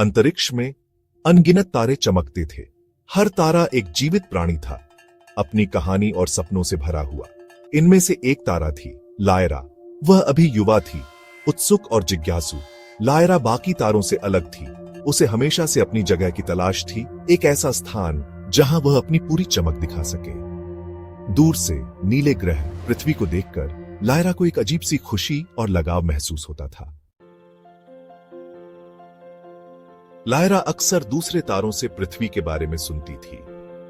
अंतरिक्ष में अनगिनत तारे चमकते थे। हर तारा एक जीवित प्राणी था, अपनी कहानी और सपनों से भरा हुआ। इनमें से एक तारा थी लायरा। वह अभी युवा थी, उत्सुक और जिज्ञासु। लायरा बाकी तारों से अलग थी। उसे हमेशा से अपनी जगह की तलाश थी, एक ऐसा स्थान जहां वह अपनी पूरी चमक दिखा सके। दूर से नीले ग्रह पृथ्वी को देखकर लायरा को एक अजीब सी खुशी और लगाव महसूस होता था। लायरा अक्सर दूसरे तारों से पृथ्वी के बारे में सुनती थी,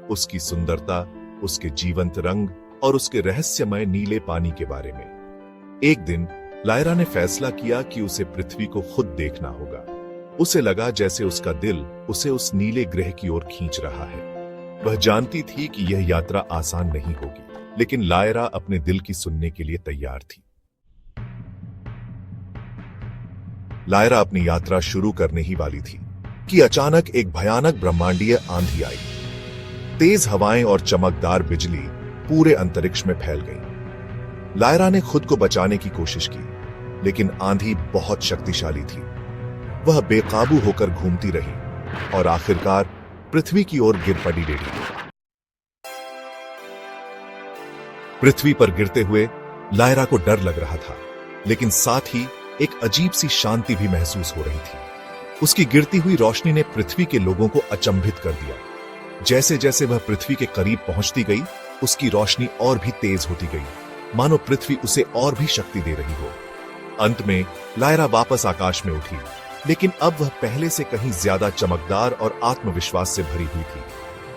उसकी सुंदरता, उसके जीवंत रंग और उसके रहस्यमय नीले पानी के बारे में। एक दिन लायरा ने फैसला किया कि उसे पृथ्वी को खुद देखना होगा। उसे लगा जैसे उसका दिल उसे उस नीले ग्रह की ओर खींच रहा है। वह जानती थी कि यह यात्रा आसान नहीं होगी, लेकिन लायरा अपने दिल की सुनने के लिए तैयार थी। लायरा अपनी यात्रा शुरू करने ही वाली थी कि अचानक एक भयानक ब्रह्मांडीय आंधी आई। तेज हवाएं और चमकदार बिजली पूरे अंतरिक्ष में फैल गई। लायरा ने खुद को बचाने की कोशिश की, लेकिन आंधी बहुत शक्तिशाली थी। वह बेकाबू होकर घूमती रही और आखिरकार पृथ्वी की ओर गिर पड़ी। पृथ्वी पर गिरते हुए लायरा को डर लग रहा था, लेकिन साथ ही एक अजीब सी शांति भी महसूस हो रही थी। उसकी गिरती हुई रोशनी ने पृथ्वी के लोगों को अचंभित कर दिया। जैसे जैसे वह पृथ्वी के करीब पहुंचती गई, उसकी रोशनी और भी तेज होती गई, मानो पृथ्वी उसे और भी शक्ति दे रही हो। अंत में लायरा वापस आकाश में उठी, लेकिन अब वह पहले से कहीं ज्यादा चमकदार और आत्मविश्वास से भरी हुई थी।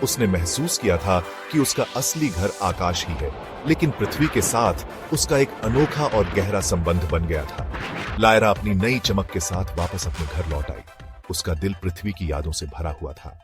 उसने महसूस किया था कि उसका असली घर आकाश ही है, लेकिन पृथ्वी के साथ उसका एक अनोखा और गहरा संबंध बन गया था। लायरा अपनी नई चमक के साथ वापस अपने घर लौट आई। उसका दिल पृथ्वी की यादों से भरा हुआ था।